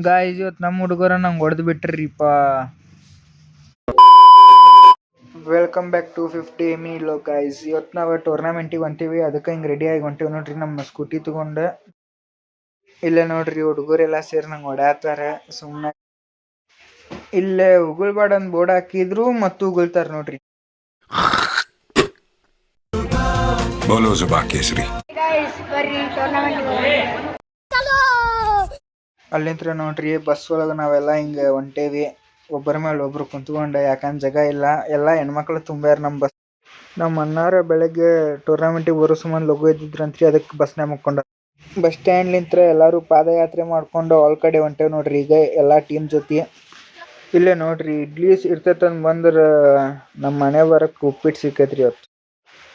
Guys ಇವತ್ತು ನಮ್ಮ ಹುಡುಗರ ನಂಗೆ ಹೊಡೆದು ಬಿಟ್ರಿಪ್ಪ. ವೆಲ್ಕಮ್ ಬ್ಯಾಕ್ ಟು 50 ಮೀ ಲೋ ಗಾಯ್ಸ್. ಇವತ್ತು ನಾವು ಟೂರ್ನಮೆಂಟಿಗೆ ಹೊಂಟೀವಿ, ಅದಕ್ಕೆ ಹಿಂಗೆ ರೆಡಿ ಆಗಿ ಹೊಂಟೀವಿ ನೋಡ್ರಿ. ನಮ್ಮ ಸ್ಕೂಟಿ ತಗೊಂಡು ಇಲ್ಲೇ ನೋಡ್ರಿ ಹುಡುಗರೆಲ್ಲ ಸೇರಿ ನಂಗೆ ಹೊಡ್ಯಾತಾರೆ. ಸುಮ್ಮನೆ ಇಲ್ಲೇ ಉಗುಳ್ಬೇಡ ಅಂತ ಬೋರ್ಡ್ ಹಾಕಿದ್ರು ಮತ್ತು ಉಗುಳ್ತಾರೆ ನೋಡ್ರಿ. ಬೋಲೋ ಜುಬಾ ಕೇಸರಿ. ಅಲ್ಲಿಂತ್ರ ನೋಡ್ರಿ ಬಸ್ ಒಳಗೆ ನಾವೆಲ್ಲ ಹಿಂಗೆ ಹೊಂಟೇವಿ, ಒಬ್ಬರ ಮೇಲೆ ಒಬ್ರು ಕುಂತ್ಕೊಂಡೆ. ಯಾಕಂದ್ರೆ ಜಾಗ ಇಲ್ಲ, ಎಲ್ಲ ಹೆಣ್ಮಕ್ಳು ತುಂಬ್ಯಾರ ನಮ್ಮ ಬಸ್. ನಮ್ಮ ಅಣ್ಣಾರ ಬೆಳಗ್ಗೆ ಟೂರ್ನಮೆಂಟಿಗೆ ಬರೋ ಸಂಬಂಧ ಲಘು ಇದ್ದಿದ್ರಂತ್ರಿ, ಅದಕ್ಕೆ ಬಸ್ನಾಗ ಮುಕ್ಕೊಂಡ. ಬಸ್ ಸ್ಟ್ಯಾಂಡ್ಲಿಂತ್ರ ಎಲ್ಲರೂ ಪಾದಯಾತ್ರೆ ಮಾಡ್ಕೊಂಡು ಆಲ್ ಕಡೆ ಹೊಂಟೇವ್ ನೋಡ್ರಿ. ಈಗ ಎಲ್ಲ ಟೀಮ್ ಜೊತೆ ಇಲ್ಲೇ ನೋಡ್ರಿ ಇಡ್ಲಿ ಇರ್ತೈತಂದ್ ಬಂದ್ರೆ ನಮ್ಮ ಮನೆ ಬರಕ್ಕೆ ಉಪ್ಪಿಟ್ಟು ಸಿಕ್ಕೈತ್ರಿ ಇವತ್ತು.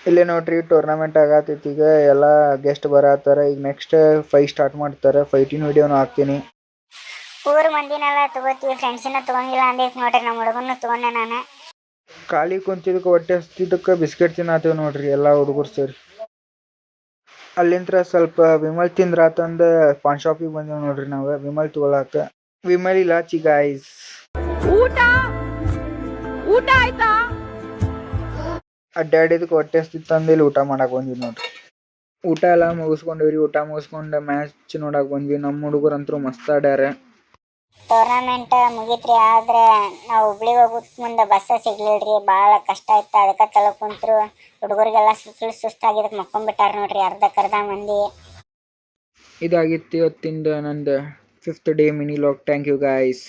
ಇಲ್ಲೇ ನೋಡ್ರಿ ಟೂರ್ನಮೆಂಟ್ ಆಗತೈತಿ, ಈಗ ಎಲ್ಲ ಗೆಸ್ಟ್ ಬರತ್ತಾರ. ಈಗ ನೆಕ್ಸ್ಟ್ ಫೈಟ್ ಸ್ಟಾರ್ಟ್ ಮಾಡ್ತಾರೆ. ಫೈಟಿನ ವಿಡಿಯೋನು ಹಾಕ್ತೀನಿ. ಊರ್ ಮಂದಿನೆಲ್ಲ ತಗೋತೀವಿ, ಫ್ರೆಂಡ್ಸಿನ ತಗೊಂಗಿಲ್ಲ ಅಂದೈತಿ ನೋಡ್ರಿ. ನಮ್ಮ ಹುಡುಗನ್ನು ತಗೊಂಡೆ ನಾನು. ಖಾಲಿ ಕುಂತಿದ್ದಕ್ಕೆ ಹೊಟ್ಟೆ ಹಸ್ತಿದ್ದಕ್ಕೆ ಬಿಸ್ಕೆಟ್ ತಿನ್ನತ್ತೇವ್ ನೋಡ್ರಿ ಎಲ್ಲ ಹುಡುಗರು ಸೇರಿ. ಅಲ್ಲಿಂತ್ರ ಸ್ವಲ್ಪ ವಿಮಲ್ ತಿಂದ್ರಾತಂದ ಪಾನ್ ಶಾಪಿಗೆ ಬಂದೇವ್ ನೋಡ್ರಿ ನಾವು ವಿಮಲ್ ತಗೊಳಕ. ವಿಮಲ್ ಇಲಾಚಿ ಗಾಯ್ಸ್. ಊಟ ಆಯ್ತಾ? ಅಡ್ಡಾಡಿದಕ್ಕೆ ಹೊಟ್ಟೆ ಹಸ್ತಿತ್ತಂದ ಇಲ್ಲಿ ಊಟ ಮಾಡಕ್ ಬಂದ್ವಿ ನೋಡ್ರಿ. ಊಟ ಎಲ್ಲ ಮುಗಿಸ್ಕೊಂಡಿವ್ರಿ. ಊಟ ಮುಗಿಸ್ಕೊಂಡು ಮ್ಯಾಚ್ ನೋಡಕ್ ಬಂದ್ವಿ. ನಮ್ಮ ಹುಡುಗರಂತರೂ ಮಸ್ತ್ ಆಡ್ಯಾರ. ಟೂರ್ನಮೆಂಟ್ ಮುಗೀತ್ರಿ, ಆದ್ರೆ ನಾವು ಹುಬ್ಳಿಗೆ ಹೋಗೋದ್ ಮುಂದೆ ಬಸ್ಸ ಸಿಗ್ಲಿಲ್ರಿ. ಭಾಳ ಕಷ್ಟ ಆಯ್ತು, ಅದಕ್ಕೆ ತಲೆ ಕುಂತ್ರು. ಹುಡುಗರಿಗೆಲ್ಲ ಸುಸ್ತಾಗಿದ್ದಕ್ಕೆ ಮಕ್ಕೊಂಡ್ಬಿಟ್ಟಾರ ನೋಡ್ರಿ ಅರ್ಧ ಮಂದಿ. ಇದಾಗಿತ್ತು ಇವತ್ತಿಂದ ನಂದು 5th day mini log. Thank you guys.